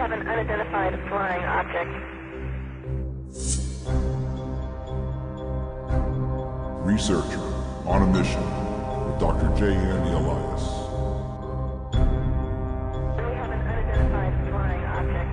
have an unidentified flying object. Researcher on a mission with Dr. J.N. Elias. We have an unidentified flying object.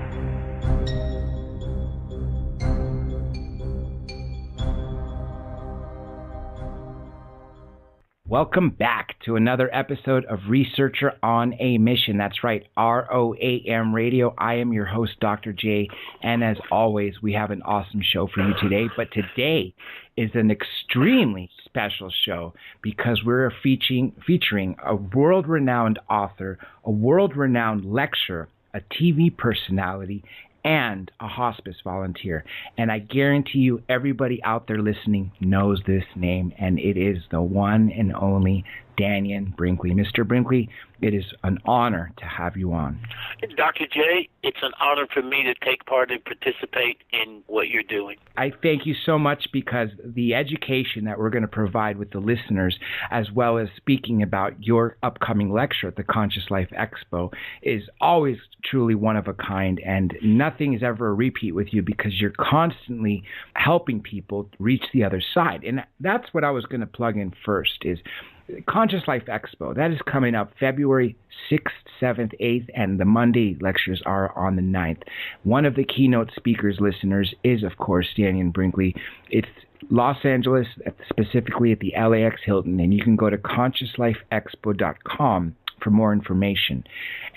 Welcome back to another episode of Researcher on a Mission. That's right, ROAM Radio. I am your host, Dr. J, and as always, we have an awesome show for you today. But today is an extremely special show because we're featuring a world-renowned author, a world-renowned lecturer, a TV personality, and a hospice volunteer. And I guarantee you everybody out there listening knows this name, and it is the one and only Dannion Brinkley. Mr. Brinkley, it is an honor to have you on. Dr. J, it's an honor for me to take part and participate in what you're doing. I thank you so much because the education that we're going to provide with the listeners, as well as speaking about your upcoming lecture at the Conscious Life Expo, is always truly one of a kind, and nothing is ever a repeat with you because you're constantly helping people reach the other side. And that's what I was going to plug in first is Conscious Life Expo. That is coming up February 6th, 7th, 8th, and the Monday lectures are on the 9th. One of the keynote speakers, listeners, is, of course, Dannion Brinkley. It's Los Angeles, specifically at the LAX Hilton, and you can go to consciouslifeexpo.com for more information.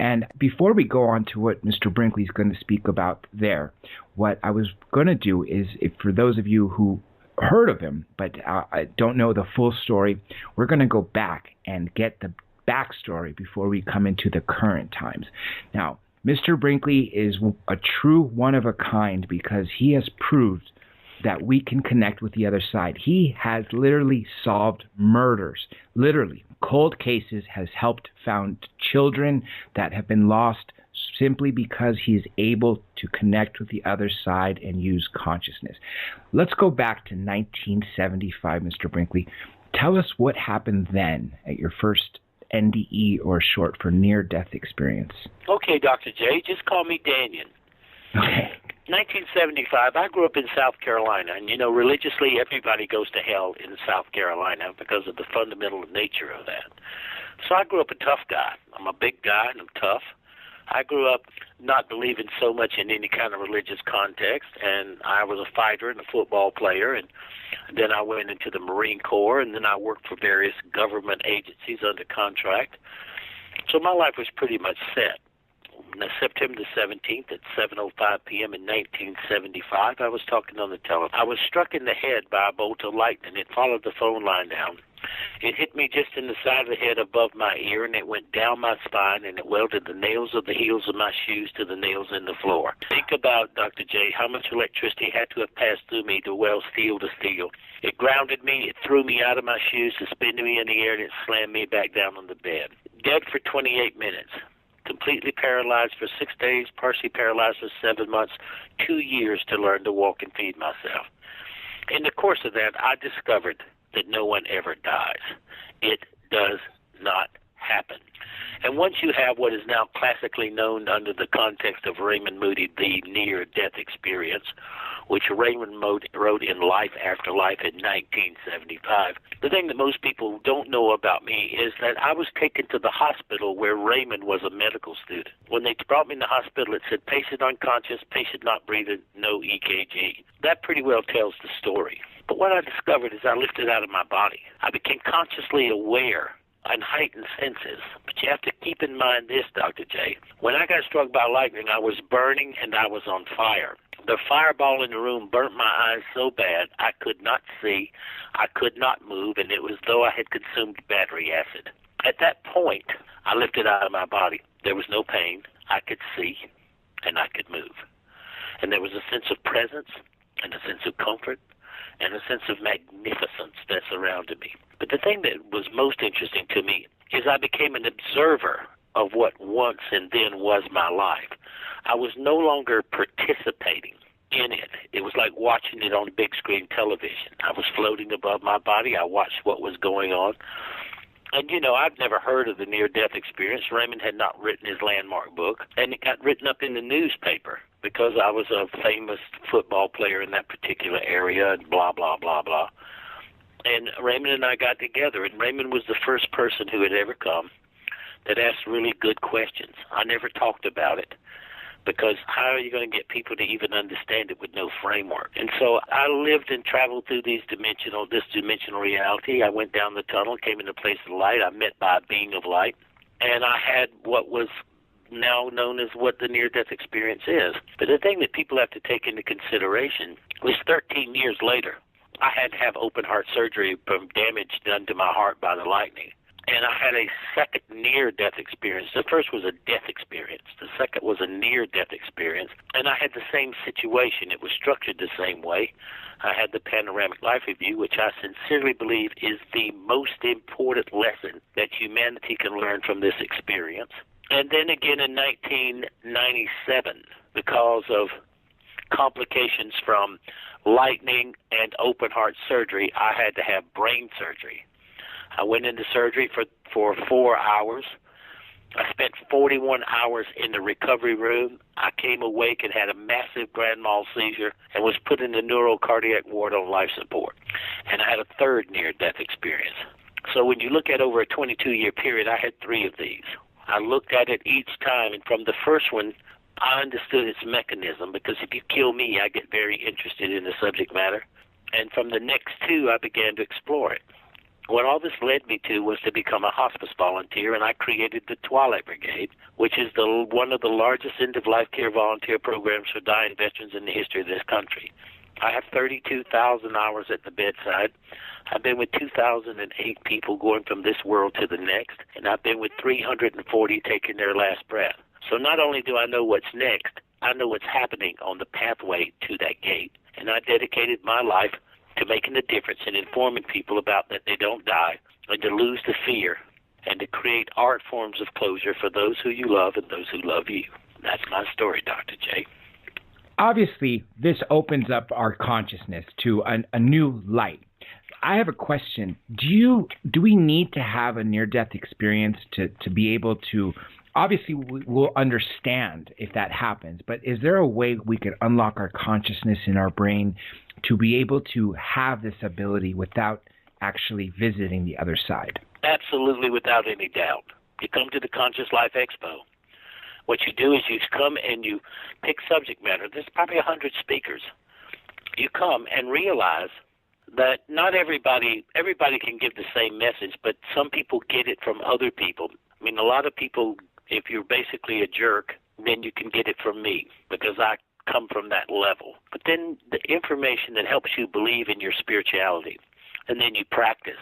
And before we go on to what Mr. Brinkley is going to speak about there, what I was going to do is, if for those of you who heard of him, but I don't know the full story, we're going to go back and get the backstory before we come into the current times. Now, Mr. Brinkley is a true one-of-a-kind because he has proved that we can connect with the other side. He has literally solved murders, literally. Cold cases, has helped found children that have been lost simply because he is able to connect with the other side and use consciousness. Let's go back to 1975, Mr. Brinkley. Tell us what happened then at your first NDE, or short for near-death experience. Okay, Dr. J, just call me Dannion. Okay. 1975, I grew up in South Carolina, and religiously everybody goes to hell in South Carolina because of the fundamental nature of that. So I grew up a tough guy. I'm a big guy and I'm tough. I grew up not believing so much in any kind of religious context, and I was a fighter and a football player, and then I went into the Marine Corps, and then I worked for various government agencies under contract. So my life was pretty much set. September the 17th at 7:05 p.m. in 1975, I was talking on the telephone. I was struck in the head by a bolt of lightning. It followed the phone line down. It hit me just in the side of the head above my ear, and it went down my spine, and it welded the nails of the heels of my shoes to the nails in the floor. Think about, Dr. J, how much electricity had to have passed through me to weld steel to steel. It grounded me, it threw me out of my shoes, suspended me in the air, and it slammed me back down on the bed. Dead for 28 minutes. Completely paralyzed for 6 days, partially paralyzed for 7 months, 2 years to learn to walk and feed myself. In the course of that, I discovered that no one ever dies. It does not happen. And once you have what is now classically known under the context of Raymond Moody, the near-death experience, which Raymond wrote in Life After Life in 1975, the thing that most people don't know about me is that I was taken to the hospital where Raymond was a medical student. When they brought me in the hospital, it said, patient unconscious, patient not breathing, no EKG. That pretty well tells the story. But what I discovered is I lifted out of my body. I became consciously aware and heightened senses. But you have to keep in mind this, Dr. J. When I got struck by lightning, I was burning and I was on fire. The fireball in the room burnt my eyes so bad I could not see, I could not move, and it was as though I had consumed battery acid. At that point, I lifted out of my body. There was no pain. I could see, and I could move. And there was a sense of presence and a sense of comfort and a sense of magnificence that surrounded me. But the thing that was most interesting to me is I became an observer of what once and then was my life. I was no longer participating in it. It was like watching it on big screen television. I was floating above my body. I watched what was going on. And, I've never heard of the near-death experience. Raymond had not written his landmark book, and it got written up in the newspaper because I was a famous football player in that particular area and blah, blah, blah, blah. And Raymond and I got together, and Raymond was the first person who had ever come that asked really good questions. I never talked about it because how are you going to get people to even understand it with no framework? And so I lived and traveled through this dimensional reality. I went down the tunnel, came into a place of light. I met by a being of light, and I had what was now known as what the near-death experience is. But the thing that people have to take into consideration was 13 years later, I had to have open heart surgery from damage done to my heart by the lightning. And I had a second near-death experience. The first was a death experience. The second was a near-death experience. And I had the same situation. It was structured the same way. I had the panoramic life review, which I sincerely believe is the most important lesson that humanity can learn from this experience. And then again in 1997, because of complications from lightning and open heart surgery, I had to have brain surgery. I went into surgery for 4 hours. I spent 41 hours in the recovery room. I came awake and had a massive grand mal seizure and was put in the neurocardiac ward on life support. And I had a third near-death experience. So when you look at over a 22-year period, I had 3 of these. I looked at it each time, and from the first one, I understood its mechanism, because if you kill me, I get very interested in the subject matter. And from the next 2, I began to explore it. What all this led me to was to become a hospice volunteer, and I created the Twilight Brigade, which is one of the largest end-of-life care volunteer programs for dying veterans in the history of this country. I have 32,000 hours at the bedside. I've been with 2,008 people going from this world to the next, and I've been with 340 taking their last breath. So not only do I know what's next, I know what's happening on the pathway to that gate, and I dedicated my life to making a difference and informing people about that they don't die, and to lose the fear, and to create art forms of closure for those who you love and those who love you. That's my story, Dr. J. Obviously, this opens up our consciousness to a new light. I have a question. Do we need to have a near-death experience to be able to? Obviously, we'll understand if that happens, but is there a way we could unlock our consciousness in our brain to be able to have this ability without actually visiting the other side? Absolutely, without any doubt. You come to the Conscious Life Expo. What you do is you come and you pick subject matter. There's probably 100 speakers. You come and realize that not everybody can give the same message, but some people get it from other people. I mean, a lot of people, if you're basically a jerk, then you can get it from me, because I come from that level. But then the information that helps you believe in your spirituality, and then you practice.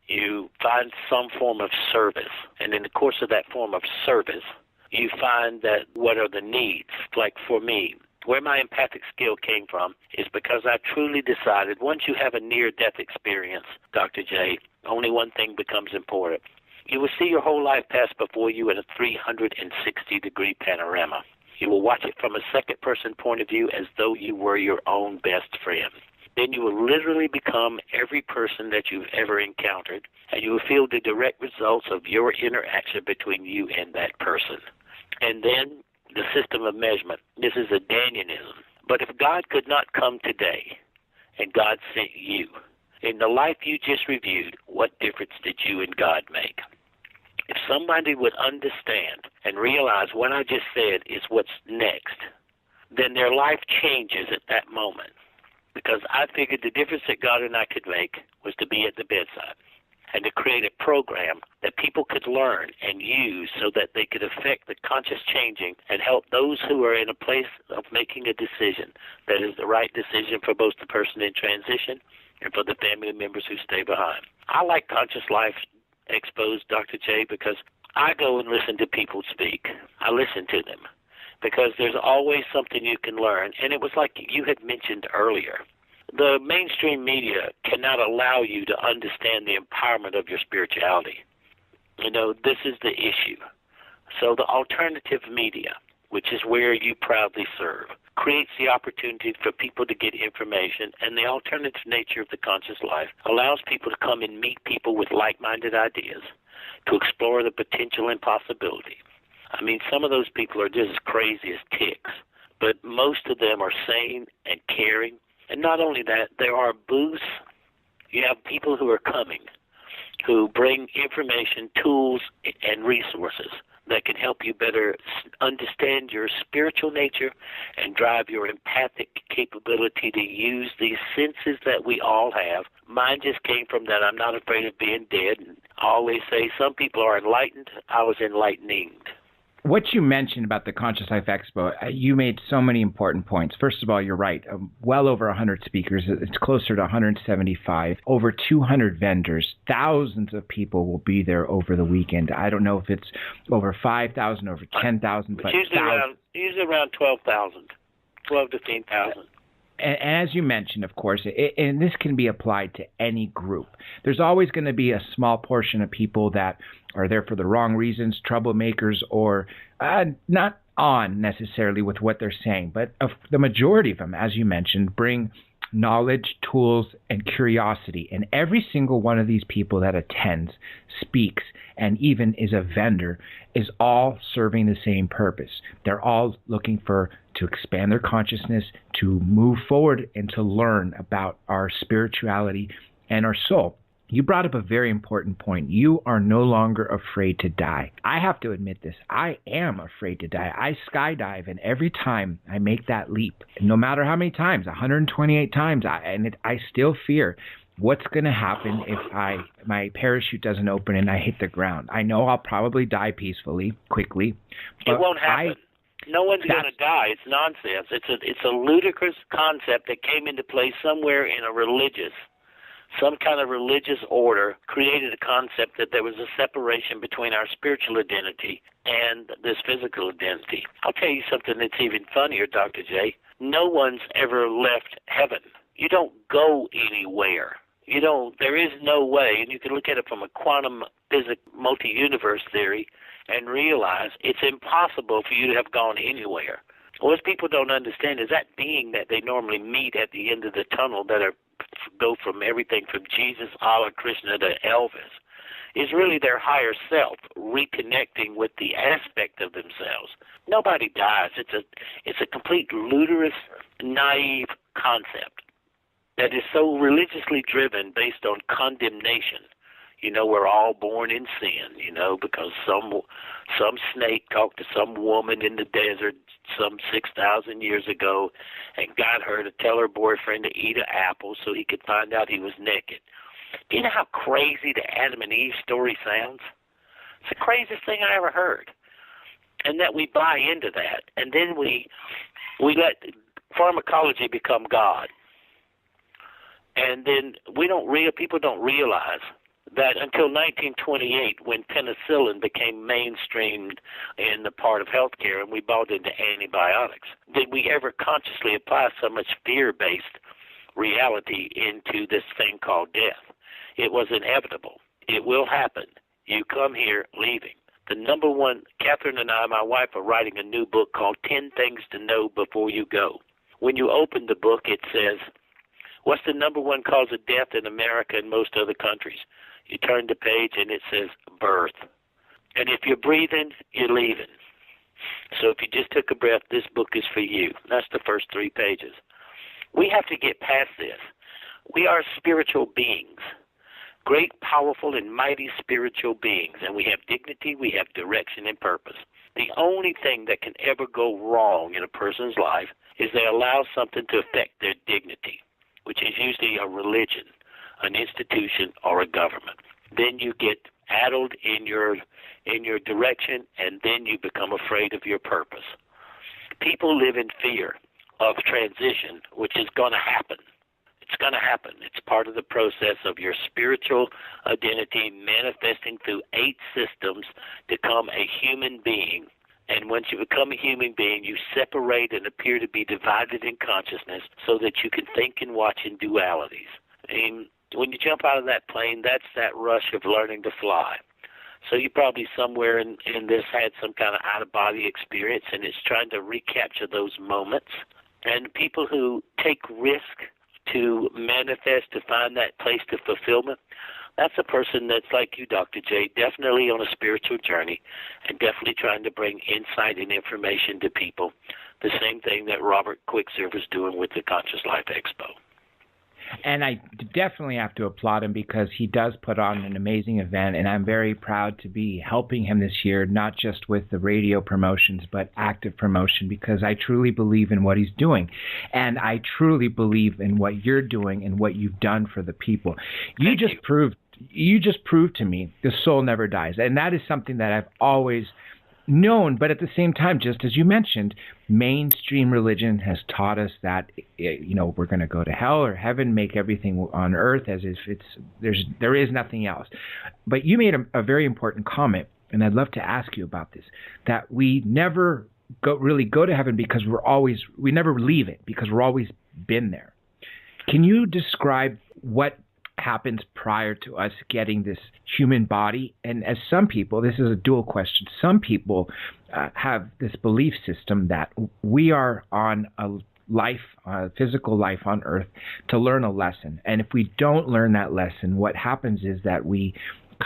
You find some form of service, and in the course of that form of service, you find that what are the needs. Like for me, where my empathic skill came from is because I truly decided once you have a near-death experience, Dr. J, only one thing becomes important. You will see your whole life pass before you in a 360-degree panorama. You will watch it from a second-person point of view as though you were your own best friend. Then you will literally become every person that you've ever encountered, and you will feel the direct results of your interaction between you and that person. And then the system of measurement. This is a Dannionism. But if God could not come today, and God sent you, in the life you just reviewed, what difference did you and God make? If somebody would understand and realize what I just said is what's next, then their life changes at that moment. Because I figured the difference that God and I could make was to be at the bedside and to create a program that people could learn and use so that they could affect the conscious changing and help those who are in a place of making a decision that is the right decision for both the person in transition and for the family members who stay behind. I like Conscious Life Expos, Dr. J, because I go and listen to people speak. I listen to them because there's always something you can learn. And it was like you had mentioned earlier. The mainstream media cannot allow you to understand the empowerment of your spirituality. You know, this is the issue. So the alternative media, which is where you proudly serve, creates the opportunity for people to get information, and the alternative nature of the conscious life allows people to come and meet people with like-minded ideas, to explore the potential and possibility. I mean, some of those people are just as crazy as ticks, but most of them are sane and caring. And not only that, there are booths. You have people who are coming, who bring information, tools, and resources that can help you better understand your spiritual nature and drive your empathic capability to use these senses that we all have. Mine just came from that I'm not afraid of being dead. And I always say some people are enlightened. I was enlightening. What you mentioned about the Conscious Life Expo, you made so many important points. First of all, you're right. Well over 100 speakers. It's closer to 175. Over 200 vendors. Thousands of people will be there over the weekend. I don't know if it's over 5,000, over 10,000, but usually around 12,000, 12 to 15,000. And as you mentioned, of course, and this can be applied to any group. There's always going to be a small portion of people that are there for the wrong reasons, troublemakers, or not on necessarily with what they're saying. But the majority of them, as you mentioned, bring knowledge, tools, and curiosity. And every single one of these people that attends, speaks, and even is a vendor is all serving the same purpose. They're all looking to expand their consciousness, to move forward, and to learn about our spirituality and our soul. You brought up a very important point. You are no longer afraid to die. I have to admit this. I am afraid to die. I skydive, and every time I make that leap, no matter how many times, 128 times, I still fear what's going to happen if my parachute doesn't open and I hit the ground. I know I'll probably die peacefully, quickly. But it won't happen. No one's going to die. It's nonsense. It's a ludicrous concept that came into play somewhere in some kind of religious order created a concept that there was a separation between our spiritual identity and this physical identity. I'll tell you something that's even funnier, Dr. J. No one's ever left heaven. You don't go anywhere. There is no way, and you can look at it from a quantum physics multi-universe theory and realize it's impossible for you to have gone anywhere. What people don't understand is that being that they normally meet at the end of the tunnel go from everything from Jesus, Allah, Krishna to Elvis, is really their higher self reconnecting with the aspect of themselves. Nobody dies. It's a complete ludicrous, naive concept that is so religiously driven based on condemnation. We're all born in sin, because some snake talked to some woman in the desert some 6,000 years ago and got her to tell her boyfriend to eat an apple so he could find out he was naked. Do you know how crazy the Adam and Eve story sounds? It's the craziest thing I ever heard. And that we buy into that, and then we let pharmacology become God. And then people don't realize that until 1928, when penicillin became mainstreamed in the part of healthcare and we bought into antibiotics, did we ever consciously apply so much fear-based reality into this thing called death? It was inevitable. It will happen. You come here leaving. The number one, Catherine and I, my wife, are writing a new book called 10 Things to Know Before You Go. When you open the book, it says, what's the number one cause of death in America and most other countries? You turn the page and it says birth. And if you're breathing, you're leaving. So if you just took a breath, this book is for you. That's the first 3 pages. We have to get past this. We are spiritual beings, great, powerful, and mighty spiritual beings. And we have dignity, we have direction and purpose. The only thing that can ever go wrong in a person's life is they allow something to affect their dignity, which is usually a religion, an institution, or a government. Then you get addled in your direction, and then you become afraid of your purpose. People live in fear of transition, which is going to happen. It's going to happen. It's part of the process of your spiritual identity manifesting through 8 systems to become a human being. And once you become a human being, you separate and appear to be divided in consciousness so that you can think and watch in dualities. And when you jump out of that plane, that's that rush of learning to fly. So you probably somewhere in this had some kind of out-of-body experience, and it's trying to recapture those moments And people who take risk to manifest, to find that place to fulfillment, that's a person that's like you, Dr. J, definitely on a spiritual journey and definitely trying to bring insight and information to people. The same thing that Robert Quicksilver's doing with the Conscious Life Expo. And I definitely have to applaud him because he does put on an amazing event, and I'm very proud to be helping him this year, not just with the radio promotions, but active promotion, because I truly believe in what he's doing. And I truly believe in what you're doing and what you've done for the people. You just proved to me the soul never dies. And that is something that I've always known, but at the same time, just as you mentioned, mainstream religion has taught us that, we're going to go to hell or heaven, make everything on earth as if there is nothing else. But you made a very important comment, and I'd love to ask you about this, that we never really go to heaven because we never leave it because we're always been there. Can you describe what happens prior to us getting this human body? And as some people, this is a dual question, some people have this belief system that we are on a physical life on earth to learn a lesson. And if we don't learn that lesson, what happens is that we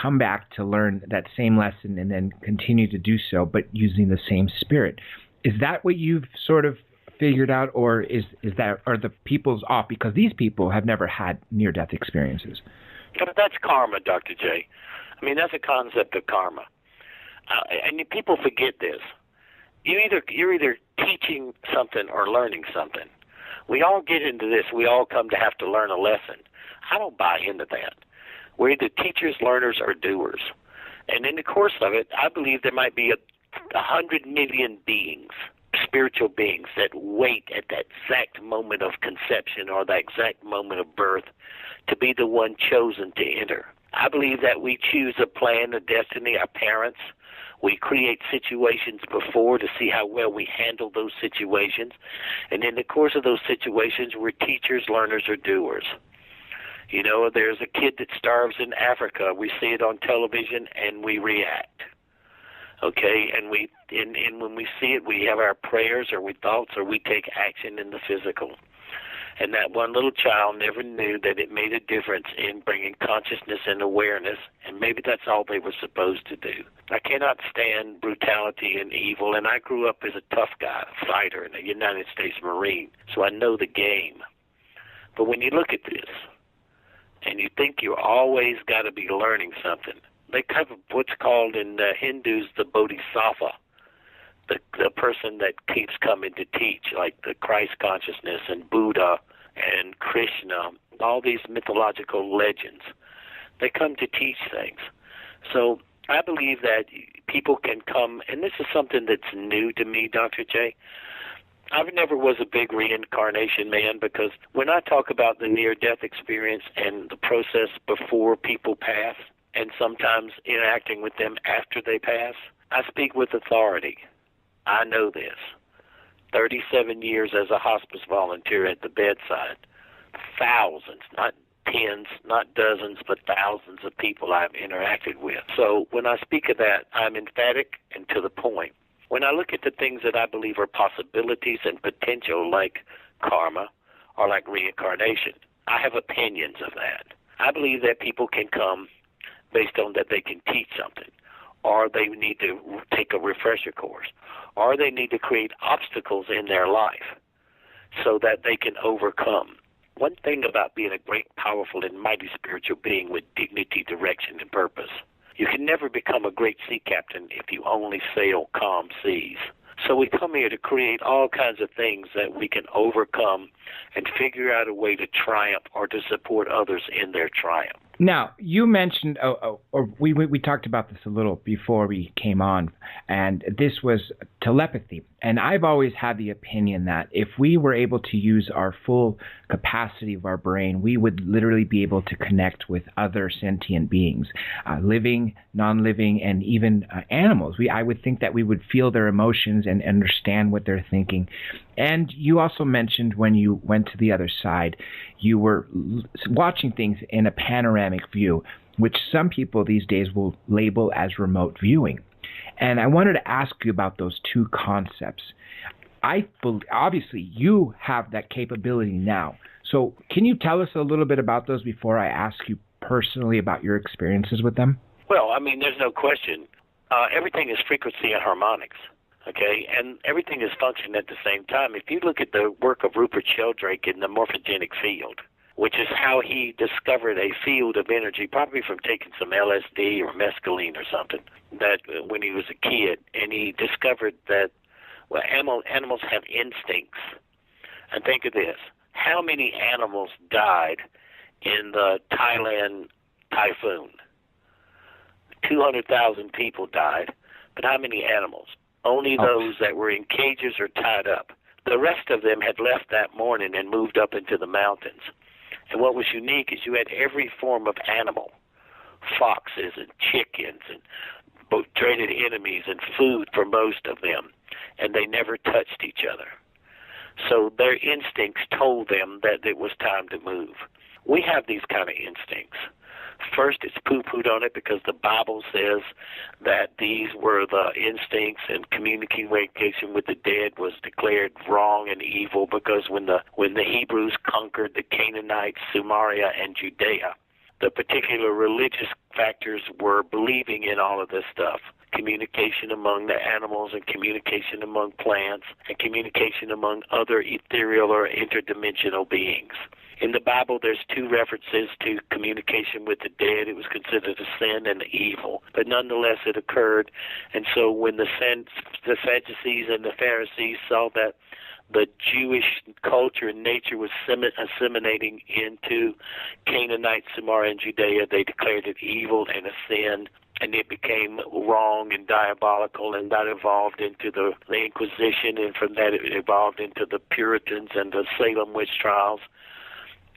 come back to learn that same lesson and then continue to do so, but using the same spirit. Is that what you've sort of figured out, or are the people's off because these people have never had near-death experiences? That's karma, Dr. J. I mean, that's a concept of karma, and people forget this. You're either teaching something or learning something. We all get into this. We all come to have to learn a lesson. I don't buy into that. We're either teachers, learners, or doers. And in the course of it, I believe there might be 100 million beings, spiritual beings, that wait at that exact moment of conception or that exact moment of birth to be the one chosen to enter. I believe that we choose a plan, a destiny, our parents. We create situations before to see how well we handle those situations. And in the course of those situations, we're teachers, learners, or doers. There's a kid that starves in Africa. We see it on television and we react. Okay, and when we see it, we have our prayers or we thoughts or we take action in the physical. And that one little child never knew that it made a difference in bringing consciousness and awareness, and maybe that's all they were supposed to do. I cannot stand brutality and evil, and I grew up as a tough guy, a fighter, and a United States Marine, so I know the game. But when you look at this, and you think you always got to be learning something, they have what's called in the Hindus the bodhisattva, the person that keeps coming to teach, like the Christ consciousness and Buddha and Krishna, all these mythological legends. They come to teach things. So I believe that people can come, and this is something that's new to me, Dr. J. I never was a big reincarnation man because when I talk about the near-death experience and the process before people pass, and sometimes interacting with them after they pass, I speak with authority. I know this. 37 years as a hospice volunteer at the bedside, thousands, not tens, not dozens, but thousands of people I've interacted with. So when I speak of that, I'm emphatic and to the point. When I look at the things that I believe are possibilities and potential, like karma or like reincarnation, I have opinions of that. I believe that people can come based on that they can teach something, or they need to take a refresher course, or they need to create obstacles in their life so that they can overcome. One thing about being a great, powerful, and mighty spiritual being with dignity, direction, and purpose, you can never become a great sea captain if you only sail calm seas. So we come here to create all kinds of things that we can overcome and figure out a way to triumph or to support others in their triumph. Now, you mentioned, we talked about this a little before we came on, and this was telepathy. And I've always had the opinion that if we were able to use our full capacity of our brain, we would literally be able to connect with other sentient beings, living, non-living, and even animals. I would think that we would feel their emotions and understand what they're thinking. And you also mentioned when you went to the other side, you were watching things in a panoramic view, which some people these days will label as remote viewing. And I wanted to ask you about those two concepts. obviously you have that capability now. So can you tell us a little bit about those before I ask you personally about your experiences with them? Well, I mean, there's no question. Everything is frequency and harmonics, okay? And everything is functioning at the same time. If you look at the work of Rupert Sheldrake in the morphogenic field, which is how he discovered a field of energy, probably from taking some LSD or mescaline or something, that when he was a kid, and he discovered that, well, animals have instincts. And think of this. How many animals died in the Thailand typhoon? 200,000 people died, but how many animals? Only those that were in cages or tied up. The rest of them had left that morning and moved up into the mountains. And what was unique is you had every form of animal, foxes and chickens and both dreaded enemies and food for most of them, and they never touched each other. So their instincts told them that it was time to move. We have these kind of instincts. First, it's poo-pooed on it because the Bible says that these were the instincts, and communication with the dead was declared wrong and evil because when the Hebrews conquered the Canaanites, Samaria, and Judea, the particular religious factors were believing in all of this stuff. Communication among the animals and communication among plants and communication among other ethereal or interdimensional beings. In the Bible, there's two references to communication with the dead. It was considered a sin and evil, but nonetheless it occurred. And so when the Sadducees and the Pharisees saw that the Jewish culture and nature was assimilating into Canaanite, Samaria, and Judea, they declared it evil and a sin, and it became wrong and diabolical, and that evolved into the Inquisition, and from that it evolved into the Puritans and the Salem witch trials.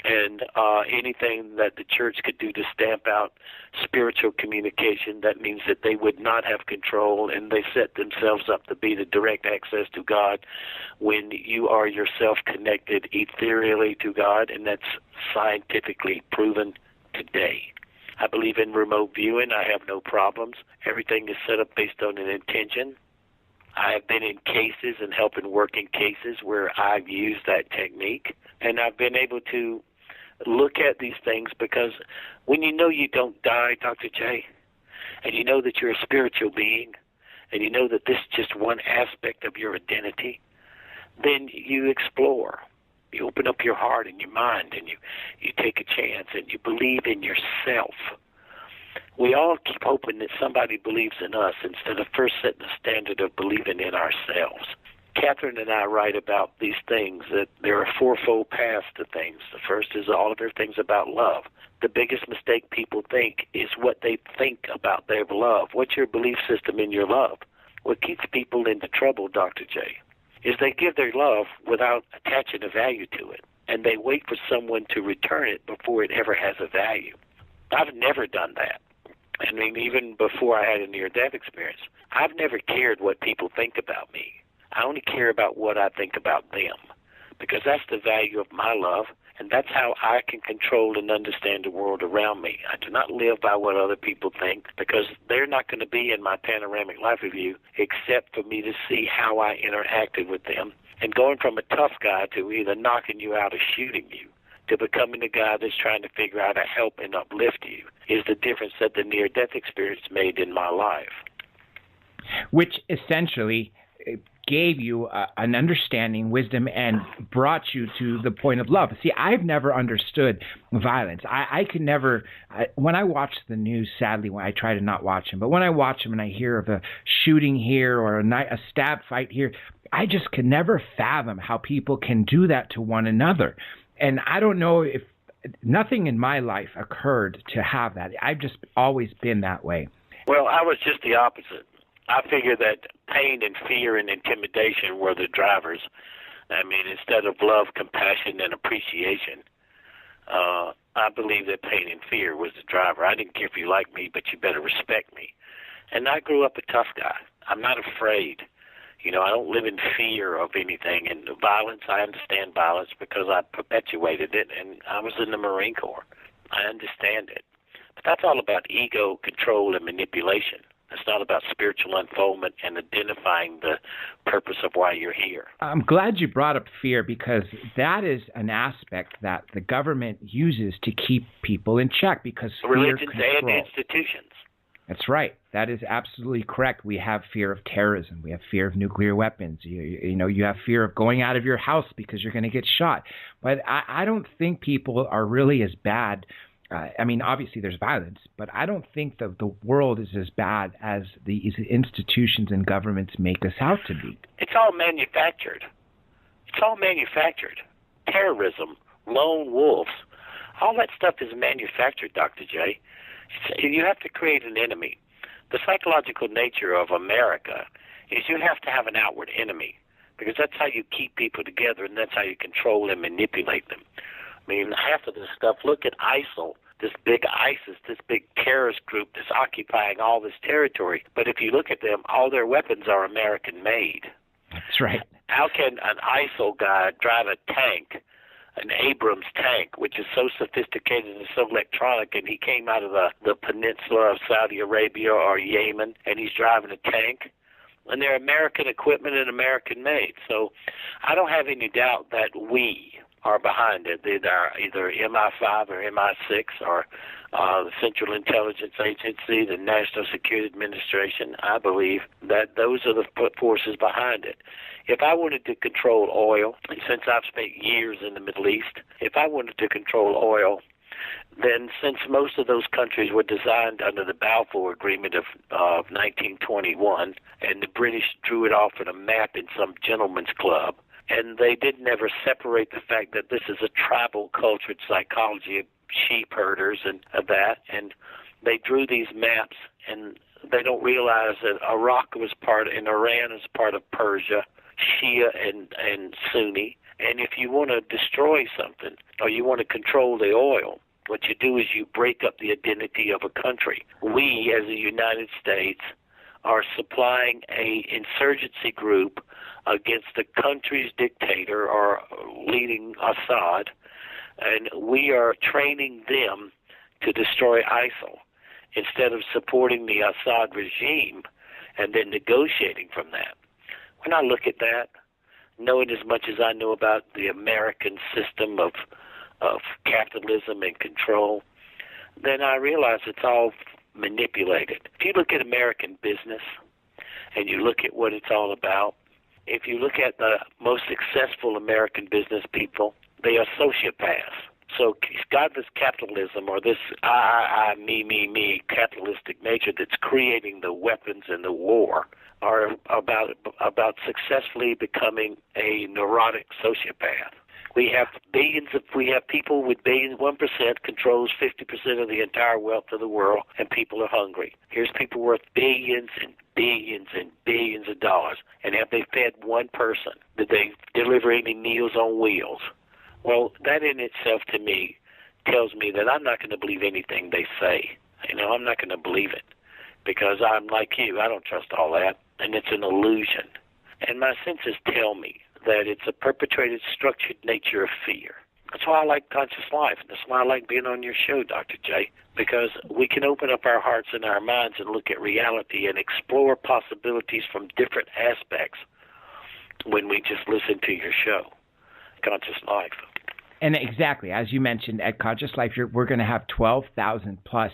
And anything that the church could do to stamp out spiritual communication, that means that they would not have control, and they set themselves up to be the direct access to God when you are yourself connected ethereally to God, and that's scientifically proven today. I believe in remote viewing. I have no problems. Everything is set up based on an intention. I have been in cases and helping work in cases where I've used that technique, and I've been able to look at these things because when you know you don't die, Dr. J, and you know that you're a spiritual being, and you know that this is just one aspect of your identity, then you explore. You open up your heart and your mind, and you take a chance, and you believe in yourself. We all keep hoping that somebody believes in us instead of first setting the standard of believing in ourselves. Catherine and I write about these things, that there are fourfold paths to things. The first is all of everything's about love. The biggest mistake people think is what they think about their love. What's your belief system in your love? What keeps people into trouble, Dr. J, is they give their love without attaching a value to it, and they wait for someone to return it before it ever has a value. I've never done that. I mean, even before I had a near-death experience, I've never cared what people think about me. I only care about what I think about them, because that's the value of my love, and that's how I can control and understand the world around me. I do not live by what other people think, because they're not going to be in my panoramic life review except for me to see how I interacted with them. And going from a tough guy to either knocking you out or shooting you, to becoming the guy that's trying to figure out how to help and uplift you, is the difference that the near-death experience made in my life. Which essentially gave you an understanding, wisdom, and brought you to the point of love. See, I've never understood violence. I could never, when I watch the news, sadly, when I try to not watch them, but when I watch them and I hear of a shooting here or a stab fight here, I just could never fathom how people can do that to one another. And I don't know if nothing in my life occurred to have that. I've just always been that way. Well, I was just the opposite. I figured that pain and fear and intimidation were the drivers. I mean, instead of love, compassion, and appreciation, I believe that pain and fear was the driver. I didn't care if you like me, but you better respect me. And I grew up a tough guy. I'm not afraid. You know, I don't live in fear of anything. And violence, I understand violence because I perpetuated it, and I was in the Marine Corps. I understand it. But that's all about ego, control, and manipulation. It's not about spiritual unfoldment and identifying the purpose of why you're here. I'm glad you brought up fear, because that is an aspect that the government uses to keep people in check, because Religions fear and institutions. That's right. That is absolutely correct. We have fear of terrorism. We have fear of nuclear weapons. You have fear of going out of your house because you're going to get shot. But I don't think people are really as bad. I mean, obviously there's violence, but I don't think that the world is as bad as these institutions and governments make us out to be. It's all manufactured. It's all manufactured. Terrorism, lone wolves, all that stuff is manufactured, Dr. J. You have to create an enemy. The psychological nature of America is you have to have an outward enemy, because that's how you keep people together, and that's how you control and manipulate them. I mean, half of this stuff, look at ISIL, this big ISIS, this big terrorist group that's occupying all this territory. But if you look at them, all their weapons are American-made. That's right. How can an ISIL guy drive a tank, an Abrams tank, which is so sophisticated and so electronic, and he came out of the peninsula of Saudi Arabia or Yemen, and he's driving a tank? And they're American equipment and American-made. So I don't have any doubt that we are behind it. They're either MI5 or MI6 or the Central Intelligence Agency, the National Security Administration. I believe that those are the forces behind it. If I wanted to control oil, and since I've spent years in the Middle East, if I wanted to control oil, then since most of those countries were designed under the Balfour Agreement of 1921, and the British drew it off on a map in some gentleman's club, and they didn't ever separate the fact that this is a tribal cultured psychology of sheep herders and of that, and they drew these maps, and they don't realize that Iraq was part, and Iran is part of Persia, Shia and Sunni. And if you want to destroy something or you want to control the oil, what you do is you break up the identity of a country. We, as the United States, are supplying a insurgency group against the country's dictator or leading Assad, and we are training them to destroy ISIL instead of supporting the Assad regime and then negotiating from that. When I look at that, knowing as much as I know about the American system of capitalism and control, then I realize it's all manipulated. If you look at American business and you look at what it's all about, if you look at the most successful American business people, they are sociopaths. So godless capitalism, or this I, me capitalistic nature that's creating the weapons and the war, are about successfully becoming a neurotic sociopath. We have people with billions. 1% controls 50% of the entire wealth of the world, and people are hungry. Here's people worth billions and billions and billions of dollars, and have they fed one person? Did they deliver any meals on wheels? Well, that in itself to me tells me that I'm not going to believe anything they say. I'm not going to believe it, because I'm like you. I don't trust all that, and it's an illusion. And my senses tell me that it's a perpetrated, structured nature of fear. That's why I like Conscious Life. That's why I like being on your show, Dr. J, because we can open up our hearts and our minds and look at reality and explore possibilities from different aspects when we just listen to your show, Conscious Life. And exactly, as you mentioned, at Conscious Life, we're going to have 12,000 plus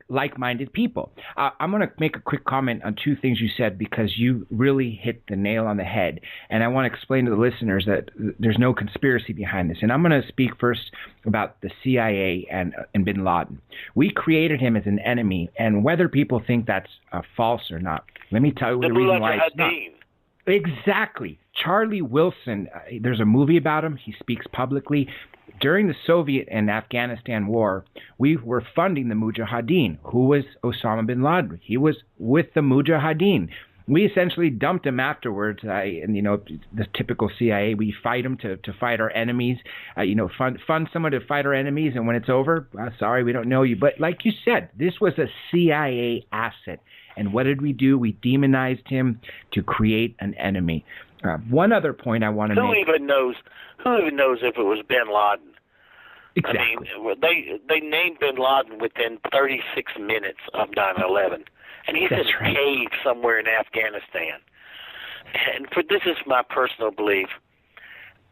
like-minded people. I'm going to make a quick comment on two things you said, because you really hit the nail on the head. And I want to explain to the listeners that there's no conspiracy behind this. And I'm going to speak first about the CIA and bin Laden. We created him as an enemy, and whether people think that's false or not, let me tell you the reason why it's not. Exactly. Charlie Wilson, there's a movie about him. He speaks publicly. During the Soviet and Afghanistan war, we were funding the Mujahideen. Who was Osama bin Laden? He was with the Mujahideen. We essentially dumped him afterwards. The typical CIA, we fight him to fight our enemies. Fund someone to fight our enemies, and when it's over, sorry, we don't know you. But like you said, this was a CIA asset. And what did we do? We demonized him to create an enemy. One other point I want to make. Who even knows if it was bin Laden? Exactly. I mean, they named bin Laden within 36 minutes of 9/11, and he's in a cave somewhere in Afghanistan. And this is my personal belief.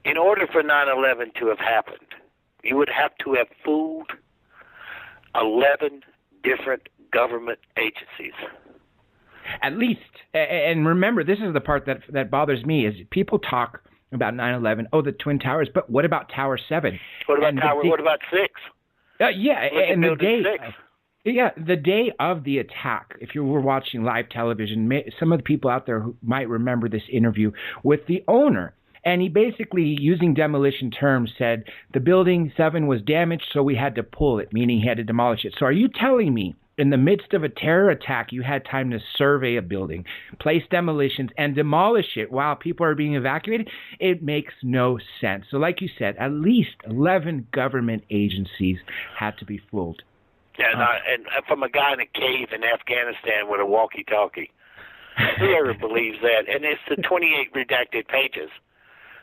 In order for 9/11 to have happened, you would have to have fooled 11 different government agencies. At least. And remember, this is the part that bothers me, is people talk about 9/11, the Twin Towers, but what about Tower 7? What about 6? And the day... 6. The day of the attack, if you were watching live television, some of the people out there who might remember this interview with the owner. And he basically, using demolition terms, said the building 7 was damaged, so we had to pull it, meaning he had to demolish it. So are you telling me in the midst of a terror attack, you had time to survey a building, place demolitions, and demolish it while people are being evacuated? It makes no sense. So like you said, at least 11 government agencies had to be fooled. Yeah, and from a guy in a cave in Afghanistan with a walkie-talkie. Whoever believes that? And it's the 28 redacted pages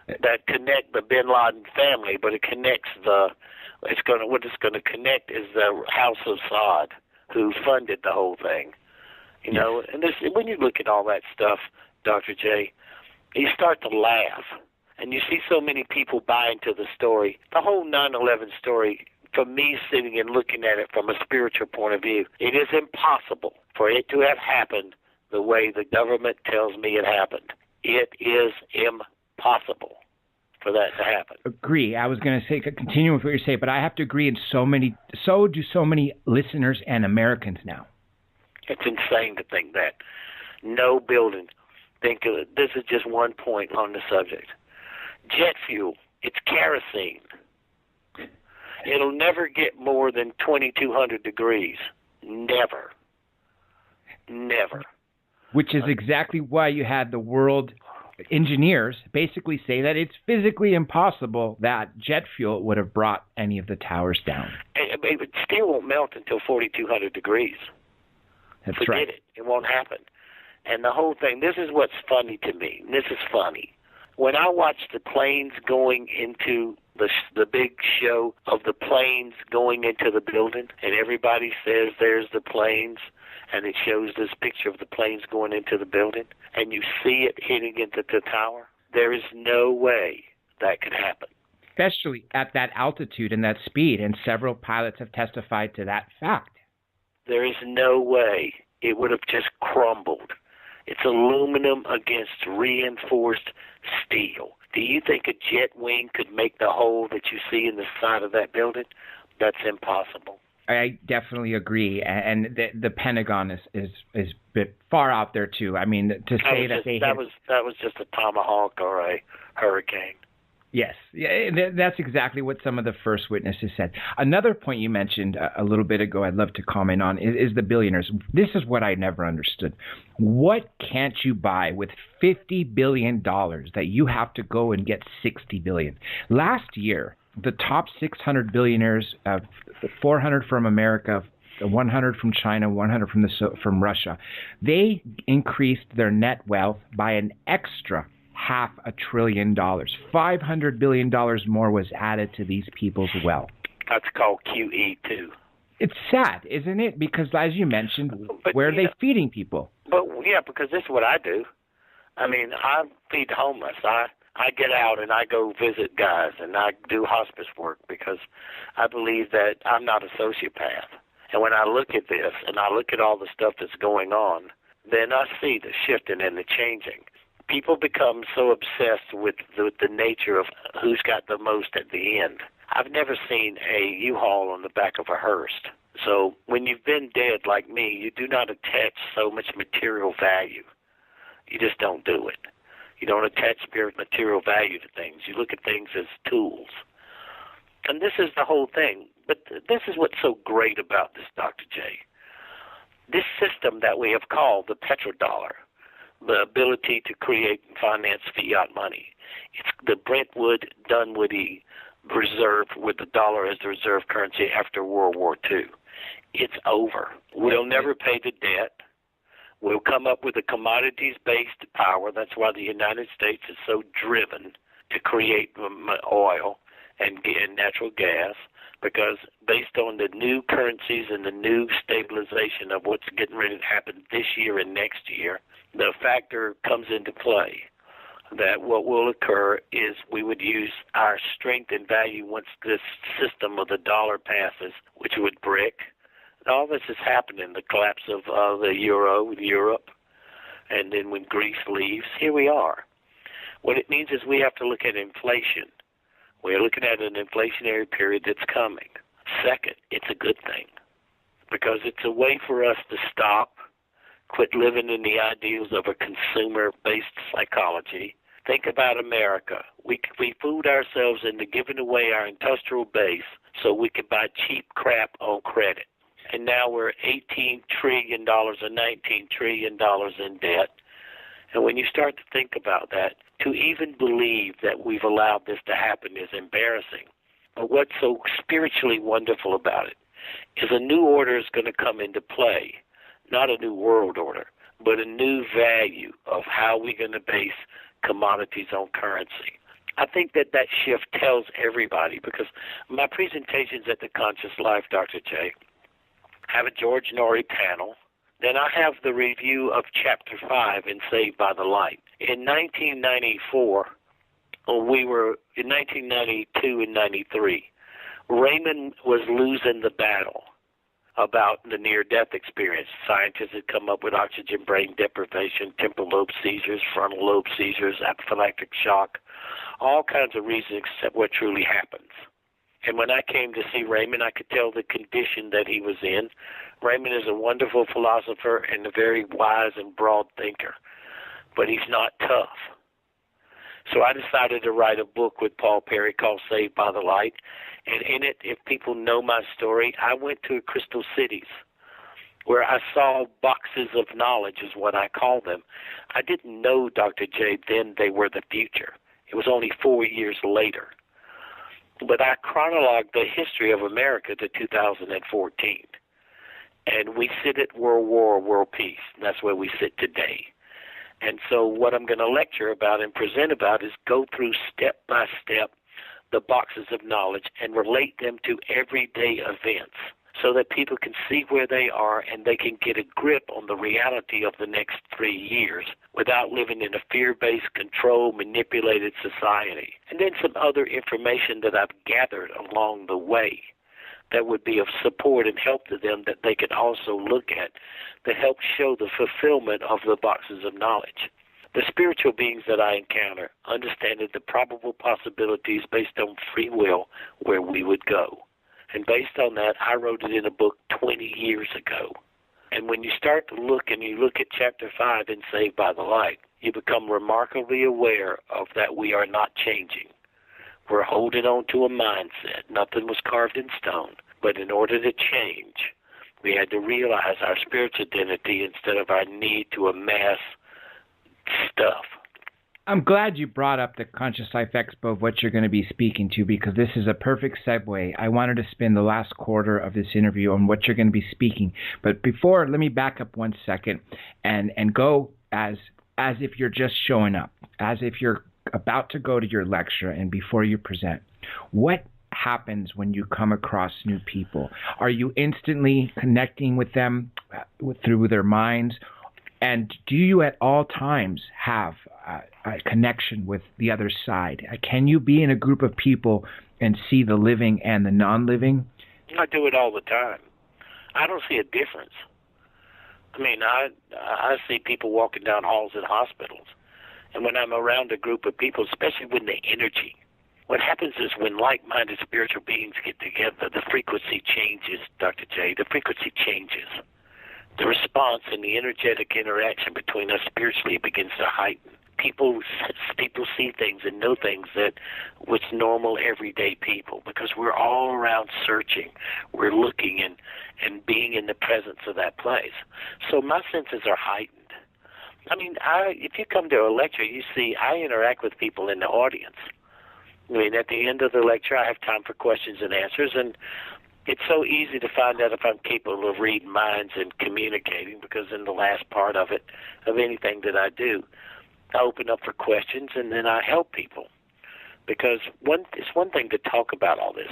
that connect the bin Laden family, but it connects what it's going to connect is the House of Saud, who funded the whole thing. You know, and when you look at all that stuff, Dr. J, you start to laugh, and you see so many people buy into the story. The whole 9/11 story, for me, sitting and looking at it from a spiritual point of view, it is impossible for it to have happened the way the government tells me it happened. It is impossible for that to happen. Agree. I was going to say, continue with what you're saying, but I have to agree, and so do so many listeners and Americans now. It's insane to think that. No building. Think of it. This is just one point on the subject. Jet fuel. It's kerosene. It'll never get more than 2,200 degrees. Never. Never. Which is exactly why you had the world engineers basically say that it's physically impossible that jet fuel would have brought any of the towers down. It still won't melt until 4,200 degrees. That's Forget right. it won't happen. And the whole thing, this is what's funny to me. This is funny. When I watch the planes going into the big show of the planes going into the building, and everybody says there's the planes, and it shows this picture of the planes going into the building, and you see it hitting into the tower, there is no way that could happen. Especially at that altitude and that speed, and several pilots have testified to that fact. There is no way it would have just crumbled. It's aluminum against reinforced steel. Do you think a jet wing could make the hole that you see in the side of that building? That's impossible. I definitely agree, and the Pentagon is a bit far out there too. I mean, to say that was just a tomahawk or a hurricane. Yes, that's exactly what some of the first witnesses said. Another point you mentioned a little bit ago, I'd love to comment on, is the billionaires. This is what I never understood. What can't you buy with $50 billion that you have to go and get $60 billion? Last year, the top 600 billionaires, 400 from America, 100 from China, 100 from Russia, they increased their net wealth by an extra $500 billion. $500 billion more was added to these people's wealth. That's called QE2. It's sad, isn't it? Because as you mentioned, where are they feeding people? But yeah, because this is what I do. I mean, I feed the homeless. I get out and I go visit guys and I do hospice work because I believe that I'm not a sociopath. And when I look at this and I look at all the stuff that's going on, then I see the shifting and the changing. People become so obsessed with the nature of who's got the most at the end. I've never seen a U-Haul on the back of a hearse. So when you've been dead like me, you do not attach so much material value. You just don't do it. You don't attach material value to things. You look at things as tools. And this is the whole thing. But this is what's so great about this, Dr. J. This system that we have called the petrodollar, the ability to create and finance fiat money. It's the Brentwood Dunwoody reserve with the dollar as the reserve currency after World War II. It's over. We'll never pay the debt. We'll come up with a commodities-based power. That's why the United States is so driven to create oil and natural gas, because based on the new currencies and the new stabilization of what's getting ready to happen this year and next year, the factor comes into play that what will occur is we would use our strength and value once this system of the dollar passes, which would brick. All this is happening, the collapse of the euro in Europe, and then when Greece leaves, here we are. What it means is we have to look at inflation. We're looking at an inflationary period that's coming. Second, it's a good thing because it's a way for us to stop, quit living in the ideals of a consumer-based psychology. Think about America. We fooled ourselves into giving away our industrial base so we could buy cheap crap on credit. And now we're $18 trillion or $19 trillion in debt. And when you start to think about that, to even believe that we've allowed this to happen is embarrassing. But what's so spiritually wonderful about it is a new order is going to come into play, not a new world order, but a new value of how we're going to base commodities on currency. I think that shift tells everybody, because my presentations at the Conscious Life, Dr. J, have a George Norrie panel. Then I have the review of Chapter 5 in Saved by the Light. In 1994, we were in 1992 and 93. Raymond was losing the battle about the near-death experience. Scientists had come up with oxygen brain deprivation, temporal lobe seizures, frontal lobe seizures, anaphylactic shock, all kinds of reasons except what truly happens. And when I came to see Raymond, I could tell the condition that he was in. Raymond is a wonderful philosopher and a very wise and broad thinker, but he's not tough. So I decided to write a book with Paul Perry called Saved by the Light. And in it, if people know my story, I went to Crystal Cities where I saw boxes of knowledge is what I call them. I didn't know, Dr. J, then they were the future. It was only 4 years later. But I chronologued the history of America to 2014. And we sit at World War, World Peace. That's where we sit today. And so what I'm going to lecture about and present about is go through step by step the boxes of knowledge and relate them to everyday events so that people can see where they are and they can get a grip on the reality of the next 3 years without living in a fear-based, controlled, manipulated society. And then some other information that I've gathered along the way that would be of support and help to them that they could also look at to help show the fulfillment of the boxes of knowledge. The spiritual beings that I encounter understanding the probable possibilities based on free will where we would go. And based on that, I wrote it in a book 20 years ago. And when you start to look and you look at Chapter 5 in Saved by the Light, you become remarkably aware of that we are not changing. We're holding on to a mindset. Nothing was carved in stone. But in order to change, we had to realize our spiritual identity instead of our need to amass stuff. I'm glad you brought up the Conscious Life Expo of what you're going to be speaking to, because this is a perfect segue. I wanted to spend the last quarter of this interview on what you're going to be speaking. But before, let me back up 1 second and go as if you're just showing up, as if you're about to go to your lecture and before you present. What happens when you come across new people? Are you instantly connecting with them through their minds? And do you at all times have a connection with the other side? Can you be in a group of people and see the living and the non-living? I do it all the time. I don't see a difference. I mean, I see people walking down halls in hospitals. And when I'm around a group of people, especially when the energy, what happens is when like-minded spiritual beings get together, the frequency changes, Dr. J. The frequency changes. The response and the energetic interaction between us spiritually begins to heighten. People see things and know things that with normal everyday people, because we're all around searching. We're looking and being in the presence of that place. So my senses are heightened. I mean, if you come to a lecture, you see I interact with people in the audience. I mean, at the end of the lecture, I have time for questions and answers, and it's so easy to find out if I'm capable of reading minds and communicating, because in the last part of it, of anything that I do, I open up for questions and then I help people. Because it's one thing to talk about all this.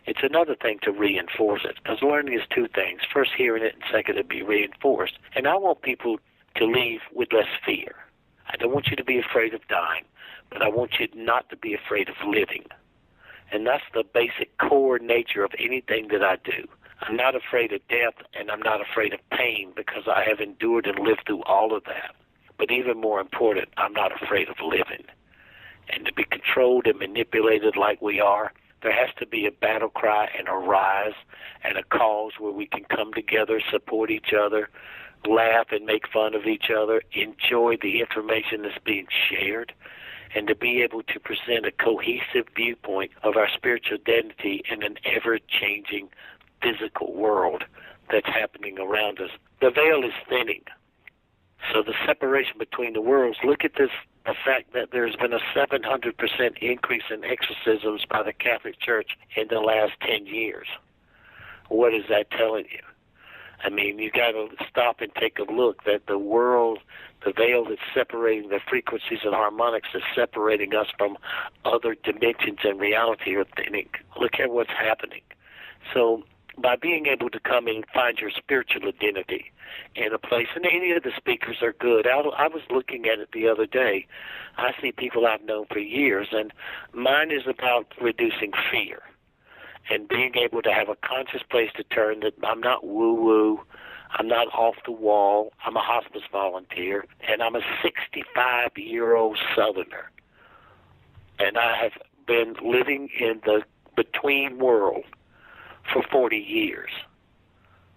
It's another thing to reinforce it. Because learning is two things. First, hearing it, and second, to be reinforced. And I want people to leave with less fear. I don't want you to be afraid of dying, but I want you not to be afraid of living. And that's the basic core nature of anything that I do. I'm not afraid of death, and I'm not afraid of pain because I have endured and lived through all of that. But even more important, I'm not afraid of living. And to be controlled and manipulated like we are, there has to be a battle cry and a rise and a cause where we can come together, support each other, laugh and make fun of each other, enjoy the information that's being shared, and to be able to present a cohesive viewpoint of our spiritual identity in an ever-changing physical world that's happening around us. The veil is thinning. So the separation between the worlds, look at this, the fact that there's been a 700% increase in exorcisms by the Catholic Church in the last 10 years. What is that telling you? I mean, you got to stop and take a look that the world, the veil that's separating the frequencies and harmonics is separating us from other dimensions and reality are thinning. Look at what's happening. So by being able to come and find your spiritual identity in a place, and any of the speakers are good. I was looking at it the other day. I see people I've known for years, and mine is about reducing fear and being able to have a conscious place to turn that I'm not woo-woo, I'm not off the wall, I'm a hospice volunteer, and I'm a 65-year-old Southerner. And I have been living in the between world for 40 years.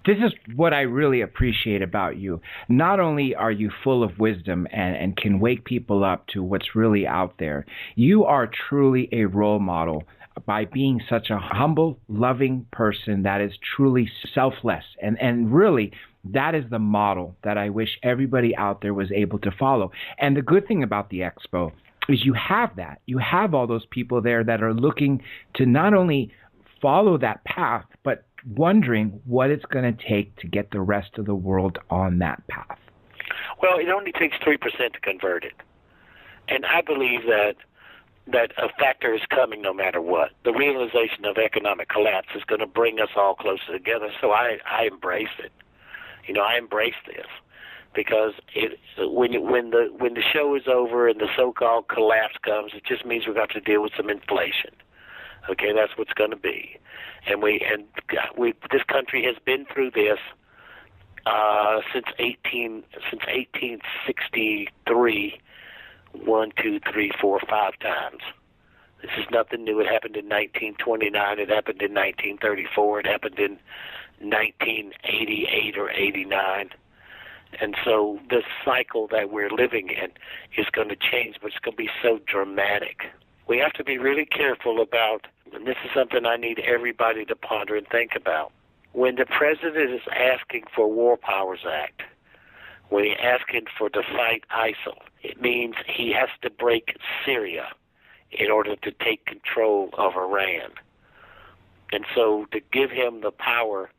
This is what I really appreciate about you. Not only are you full of wisdom and can wake people up to what's really out there, you are truly a role model by being such a humble, loving person that is truly selfless. And really, that is the model that I wish everybody out there was able to follow. And the good thing about the expo is you have that. You have all those people there that are looking to not only follow that path, but wondering what it's going to take to get the rest of the world on that path. Well, it only takes 3% to convert it. And I believe that a factor is coming no matter what. The realization of economic collapse is going to bring us all closer together, so I embrace it. You know, I embrace this because when the show is over and the so-called collapse comes, it just means we're going to have to deal with some inflation. Okay, that's what's going to be. And this country has been through this since 1863, 1, 2, 3, 4, 5 times. This is nothing new. It happened in 1929. It happened in 1934. It happened in 1988 or 89. And so this cycle that we're living in is going to change, but it's going to be so dramatic. We have to be really careful about, and this is something I need everybody to ponder and think about. When the president is asking for War Powers Act, when he's asking to fight ISIL, it means he has to break Syria in order to take control of Iran. And so to give him the power,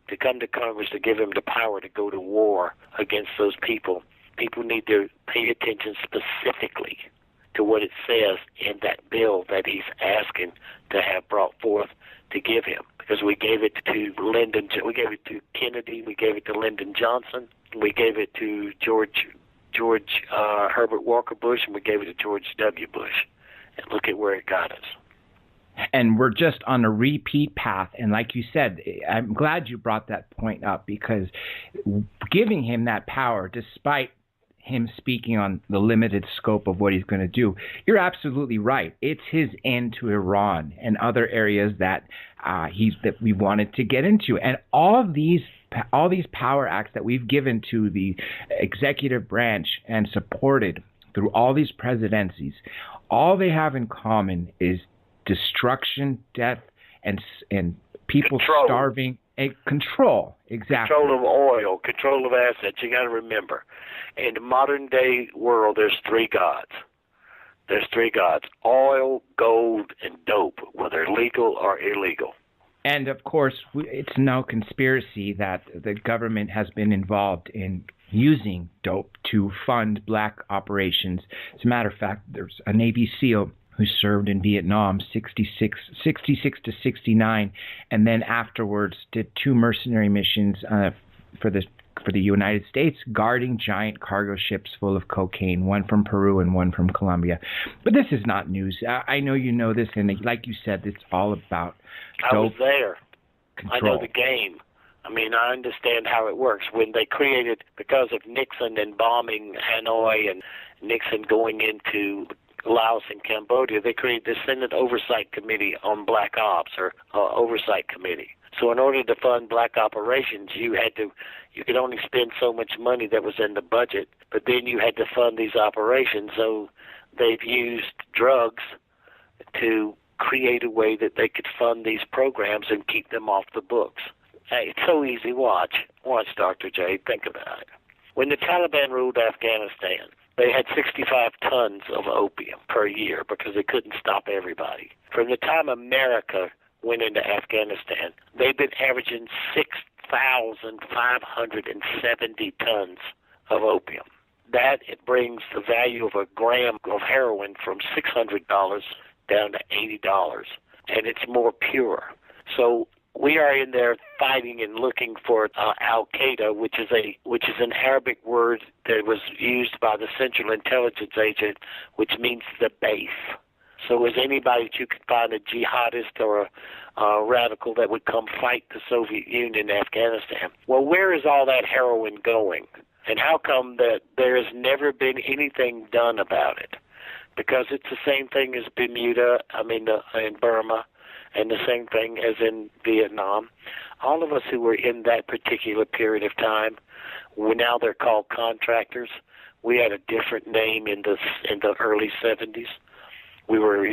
to come to Congress to give him the power to go to war against those people, people need to pay attention specifically to what it says in that bill that he's asking to have brought forth to give him. Because we gave it to we gave it to Kennedy, we gave it to Lyndon Johnson, we gave it to George Herbert Walker Bush, and we gave it to George W. Bush. And look at where it got us. And we're just on a repeat path. And like you said, I'm glad you brought that point up, because giving him that power, despite him speaking on the limited scope of what he's going to do, you're absolutely right. It's his end to Iran and other areas that that we wanted to get into. And all these power acts that we've given to the executive branch and supported through all these presidencies, all they have in common is destruction, death, and people starving. Control, exactly. Control of oil, control of assets. You got to remember, in the modern day world, there's 3 gods. There's 3 gods: oil, gold, and dope, whether legal or illegal. And of course, it's no conspiracy that the government has been involved in using dope to fund black operations. As a matter of fact, there's a Navy SEAL who served in Vietnam, 66 to 69, and then afterwards did 2 mercenary missions for the United States, guarding giant cargo ships full of cocaine, one from Peru and one from Colombia. But this is not news. I know you know this, and like you said, it's all about dope. I was there. Control. I know the game. I mean, I understand how it works. When they created, because of Nixon and bombing Hanoi and Nixon going into Laos and Cambodia, they created the Senate Oversight Committee on Black Ops, or Oversight Committee. So in order to fund black operations, you could only spend so much money that was in the budget, but then you had to fund these operations. So they've used drugs to create a way that they could fund these programs and keep them off the books. Hey, it's so easy. Watch, Dr. J. Think about it. When the Taliban ruled Afghanistan, they had 65 tons of opium per year because they couldn't stop everybody. From the time America went into Afghanistan, they've been averaging 6,570 tons of opium. That it brings the value of a gram of heroin from $600 down to $80, and it's more pure. So we are in there fighting and looking for Al-Qaeda, which is an Arabic word that was used by the Central Intelligence Agent, which means the base. So is anybody that you could find, a jihadist or a radical that would come fight the Soviet Union in Afghanistan? Well, where is all that heroin going? And how come that there has never been anything done about it? Because it's the same thing as in Burma, and the same thing as in Vietnam. All of us who were in that particular period of time, now they're called contractors. We had a different name in the early 70s. We were,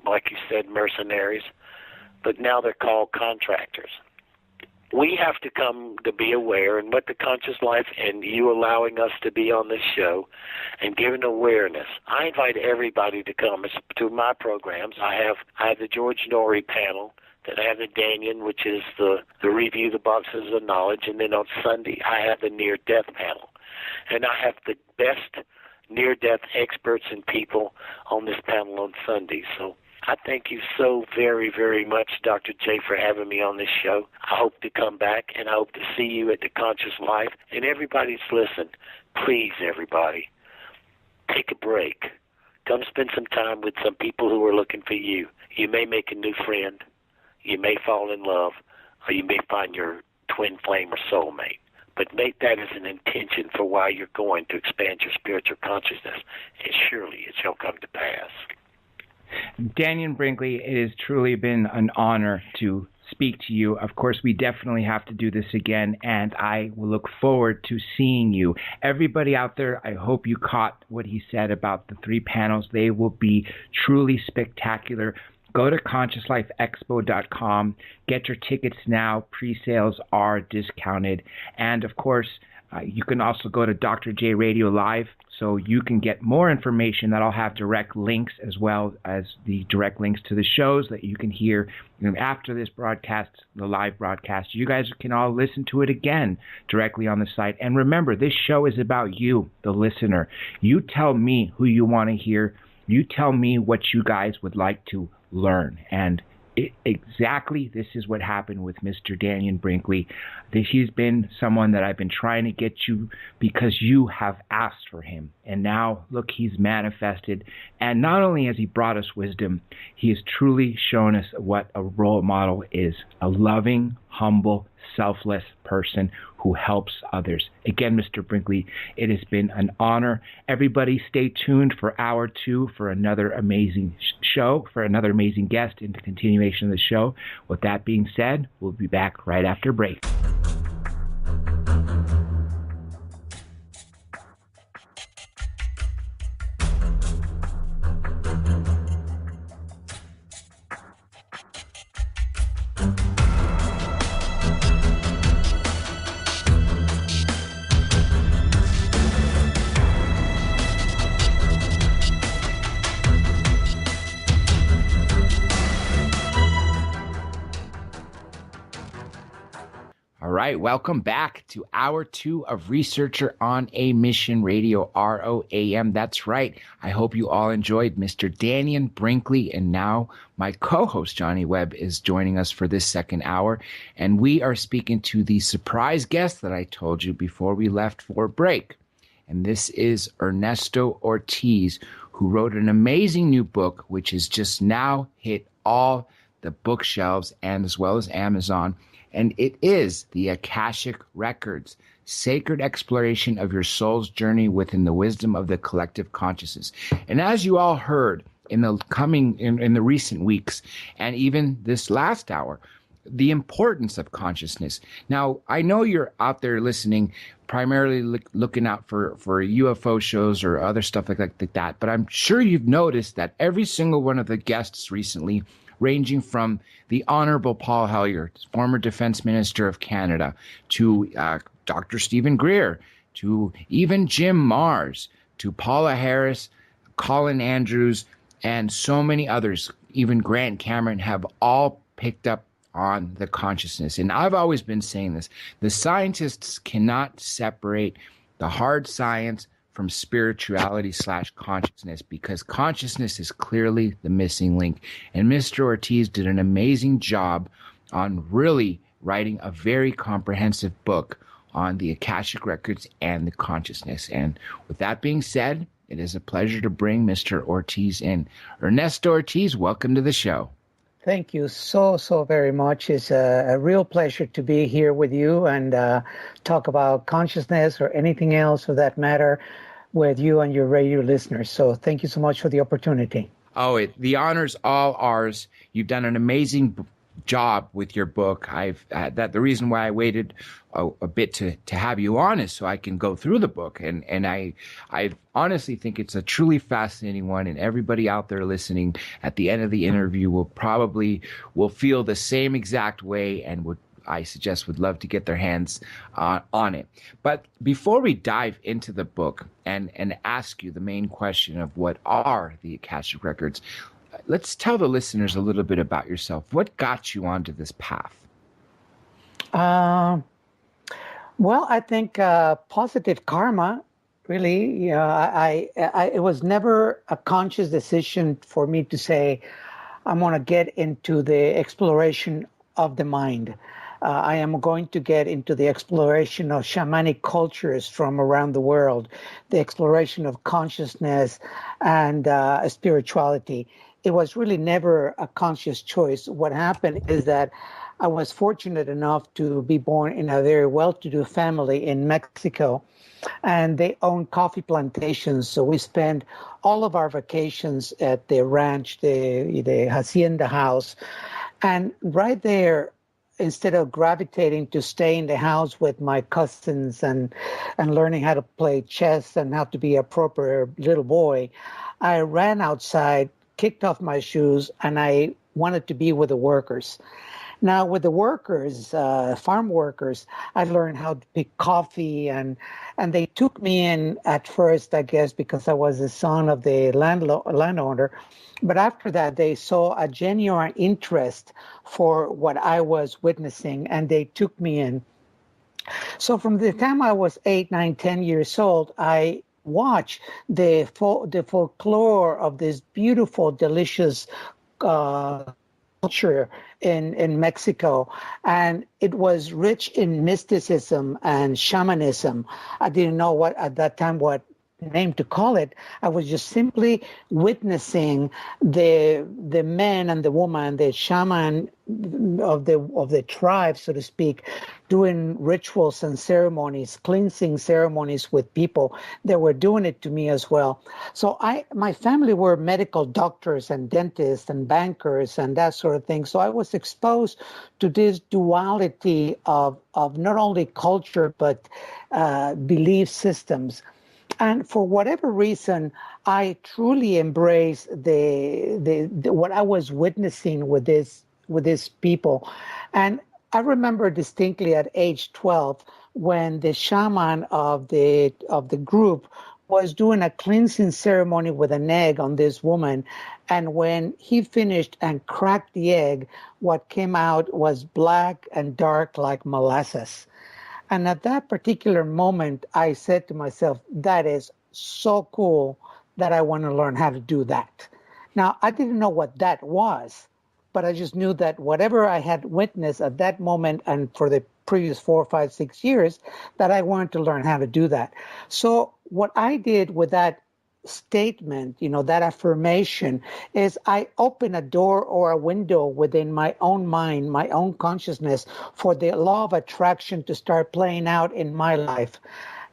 like you said, mercenaries, but now they're called contractors. We have to come to be aware, and what the Conscious Life and you allowing us to be on this show and giving awareness. I invite everybody to come to my programs. I have the George Norrie panel, then I have the Dannion, which is the review the boxes of knowledge, and then on Sunday I have the near-death panel. And I have the best near-death experts and people on this panel on Sunday. So I thank you so very, very much, Dr. J, for having me on this show. I hope to come back, and I hope to see you at the Conscious Life. And everybody's listened. Please, everybody, take a break. Come spend some time with some people who are looking for you. You may make a new friend. You may fall in love, or you may find your twin flame or soulmate. But make that as an intention for why you're going to expand your spiritual consciousness, and surely it shall come to pass. Dannion Brinkley, it has truly been an honor to speak to you. Of course, we definitely have to do this again, and I will look forward to seeing you. Everybody out there, I hope you caught what he said about the 3 panels. They will be truly spectacular. Go to ConsciousLifeExpo.com. Get your tickets now. Pre-sales are discounted. And, of course, you can also go to Dr. J Radio Live, so you can get more information. That'll have direct links as well as the direct links to the shows that you can hear after this broadcast, the live broadcast. You guys can all listen to it again directly on the site. And remember, this show is about you, the listener. You tell me who you want to hear. You tell me what you guys would like to learn. And exactly this is what happened with Mr. Dannion Brinkley. He's been someone that I've been trying to get you because you have asked for him. And now, look, he's manifested. And not only has he brought us wisdom, he has truly shown us what a role model is. A loving, humble, selfless person who helps others. Again, Mr. Brinkley, it has been an honor. Everybody stay tuned for hour 2 for another amazing show, for another amazing guest in the continuation of the show. With that being said, we'll be back right after break. All right, welcome back to Hour 2 of Researcher on a Mission Radio, ROAM. That's right. I hope you all enjoyed Mr. Dannion, Brinkley, and now my co-host Johnny Webb is joining us for this second hour. And we are speaking to the surprise guest that I told you before we left for break. And this is Ernesto Ortiz, who wrote an amazing new book, which has just now hit all the bookshelves and as well as Amazon. And it is the Akashic Records, Sacred Exploration of Your Soul's Journey Within the Wisdom of the Collective Consciousness. And as you all heard in the recent weeks, and even this last hour, the importance of consciousness. Now, I know you're out there listening, primarily looking out for UFO shows or other stuff like that, but I'm sure you've noticed that every single one of the guests recently, ranging from the Honorable Paul Hellyer, former Defense Minister of Canada, to Dr. Stephen Greer, to even Jim Mars, to Paula Harris, Colin Andrews, and so many others, even Grant Cameron, have all picked up on the consciousness. And I've always been saying this, the scientists cannot separate the hard science from spirituality / consciousness, because consciousness is clearly the missing link. And Mr. Ortiz did an amazing job on really writing a very comprehensive book on the Akashic Records and the consciousness. And with that being said, it is a pleasure to bring Mr. Ortiz in. Ernesto Ortiz, welcome to the show. Thank you so very much. It's a real pleasure to be here with you and talk about consciousness or anything else for that matter with you and your radio listeners. So thank you so much for the opportunity. Oh, the honor's all ours. You've done an amazing job with your book. The reason why I waited a bit to have you on is so I can go through the book, and I honestly think it's a truly fascinating one, and everybody out there listening at the end of the interview will feel the same exact way and would love to get their hands on it. But before we dive into the book and ask you the main question of what are the Akashic Records, let's tell the listeners a little bit about yourself. What got you onto this path? Well, I think positive karma, really. It was never a conscious decision for me to say, I'm going to get into the exploration of the mind. I am going to get into the exploration of shamanic cultures from around the world, the exploration of consciousness and spirituality. It was really never a conscious choice. What happened is that I was fortunate enough to be born in a very well-to-do family in Mexico, and they own coffee plantations. So we spent all of our vacations at the ranch, the hacienda house. And right there, instead of gravitating to stay in the house with my cousins and learning how to play chess and how to be a proper little boy, I ran outside, kicked off my shoes, and I wanted to be with the workers. Now, with the workers, farm workers, I learned how to pick coffee, and they took me in at first, I guess, because I was the son of the landowner. But after that, they saw a genuine interest for what I was witnessing, and they took me in. So from the time I was 8, 9, 10 years old, I watched the folklore of this beautiful, delicious culture in Mexico, and it was rich in mysticism and shamanism. I didn't know at that time what name to call it. I was just simply witnessing the man and the woman, the shaman of the tribe, so to speak, doing rituals and ceremonies, cleansing ceremonies with people. They were doing it to me as well. So my family were medical doctors and dentists and bankers and that sort of thing. So I was exposed to this duality of not only culture but belief systems. And for whatever reason, I truly embraced the what I was witnessing with these people. And I remember distinctly at age 12 when the shaman of the group was doing a cleansing ceremony with an egg on this woman. And when he finished and cracked the egg, what came out was black and dark like molasses. And at that particular moment, I said to myself, that is so cool that I want to learn how to do that. Now, I didn't know what that was, but I just knew that whatever I had witnessed at that moment and for the previous 4, 5, 6 years, that I wanted to learn how to do that. So what I did with that statement, that affirmation, is I open a door or a window within my own mind, my own consciousness, for the law of attraction to start playing out in my life.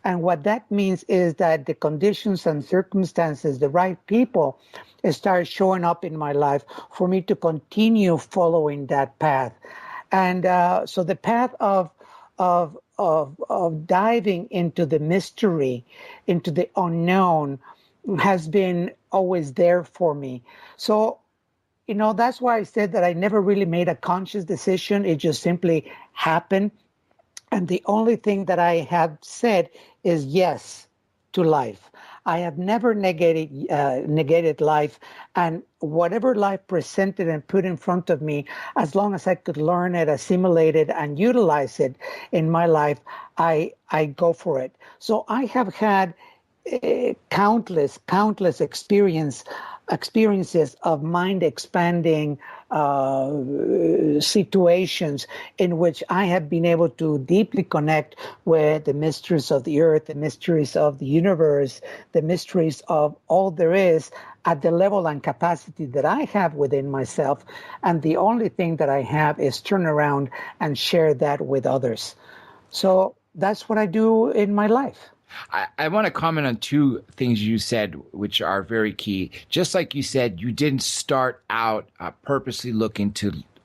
And what that means is that the conditions and circumstances, the right people, start showing up in my life for me to continue following that path. And so the path of diving into the mystery, into the unknown, has been always there for me. So, that's why I said that I never really made a conscious decision. It just simply happened. And the only thing that I have said is yes to life. I have never negated life, and whatever life presented and put in front of me, as long as I could learn it, assimilate it, and utilize it in my life, I go for it. So I have had countless experiences of mind expanding situations in which I have been able to deeply connect with the mysteries of the earth, the mysteries of the universe, the mysteries of all there is at the level and capacity that I have within myself. And the only thing that I have is turn around and share that with others. So that's what I do in my life. I want to comment on two things you said, which are very key. Just like you said, you didn't start out purposely looking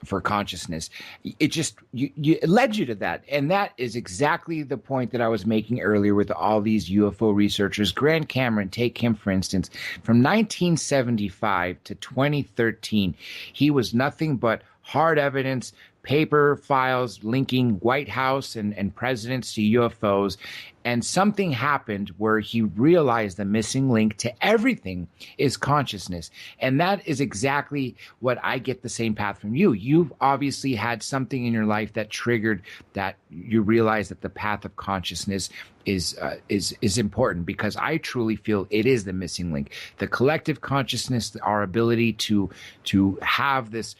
for consciousness. It just it led you to that, and that is exactly the point that I was making earlier with all these UFO researchers. Grant Cameron, take him for instance, from 1975 to 2013, he was nothing but hard evidence, paper files linking White House and presidents to UFOs. And something happened where he realized the missing link to everything is consciousness. And that is exactly what I get the same path from you. You've obviously had something in your life that triggered that you realize that the path of consciousness is important, because I truly feel it is the missing link. The collective consciousness, our ability to have this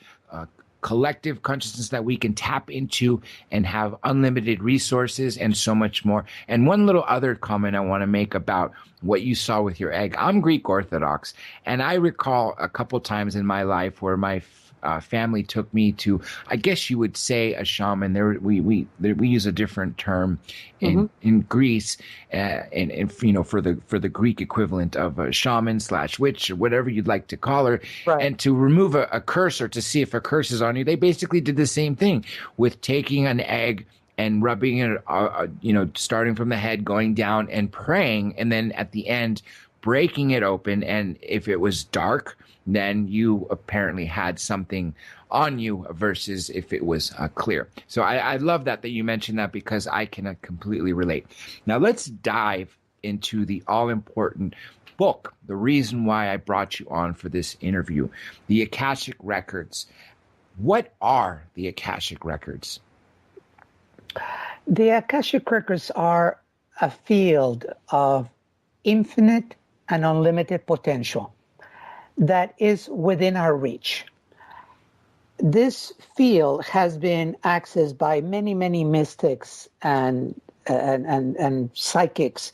collective consciousness that we can tap into and have unlimited resources and so much more. And one little other comment I want to make about what you saw with your egg. I'm Greek Orthodox, and I recall a couple times in my life where my family took me to, I guess you would say, a shaman. We use a different term in Greece, and for the Greek equivalent of a shaman / witch or whatever you'd like to call her, Right. And to remove a curse or to see if a curse is on you. They basically did the same thing with taking an egg and rubbing it, starting from the head, going down and praying, and then at the end breaking it open. And if it was dark, then you apparently had something on you, versus if it was clear. So I love that you mentioned that, because I can completely relate. Now let's dive into the all-important book, the reason why I brought you on for this interview, the Akashic Records. What are the Akashic Records? The Akashic Records are a field of infinite and unlimited potential that is within our reach. This field has been accessed by many, many mystics and psychics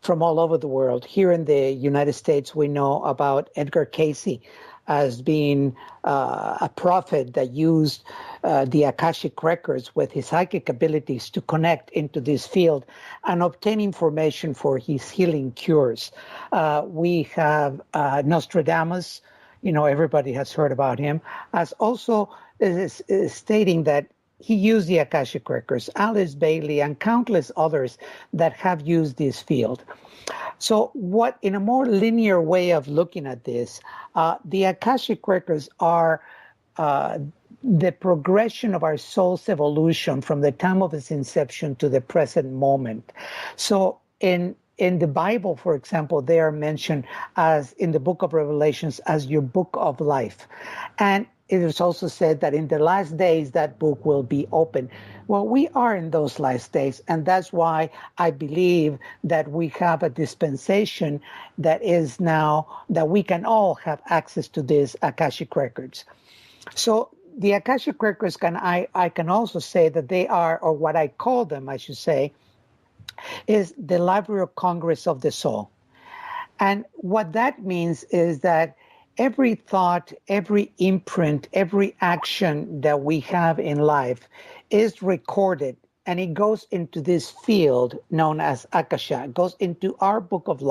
from all over the world. Here in the United States, we know about Edgar Cayce as being a prophet that used the Akashic Records with his psychic abilities to connect into this field and obtain information for his healing cures. We have Nostradamus, everybody has heard about him, as also is stating that he used the Akashic Records, Alice Bailey, and countless others that have used this field. So what, in a more linear way of looking at this, the Akashic Records are the progression of our soul's evolution from the time of its inception to the present moment. So in in the Bible, for example, they are mentioned as in the book of Revelations as your book of life. And it is also said that in the last days, that book will be open. Well, we are in those last days. And that's why I believe that we have a dispensation that is now that we can all have access to these Akashic records. So the Akashic records I can also say that they are, or what I call them, I should say, is the Library of Congress of the soul. And what that means is that every thought, every imprint, every action that we have in life is recorded, and it goes into this field known as Akasha. It goes into our book of life.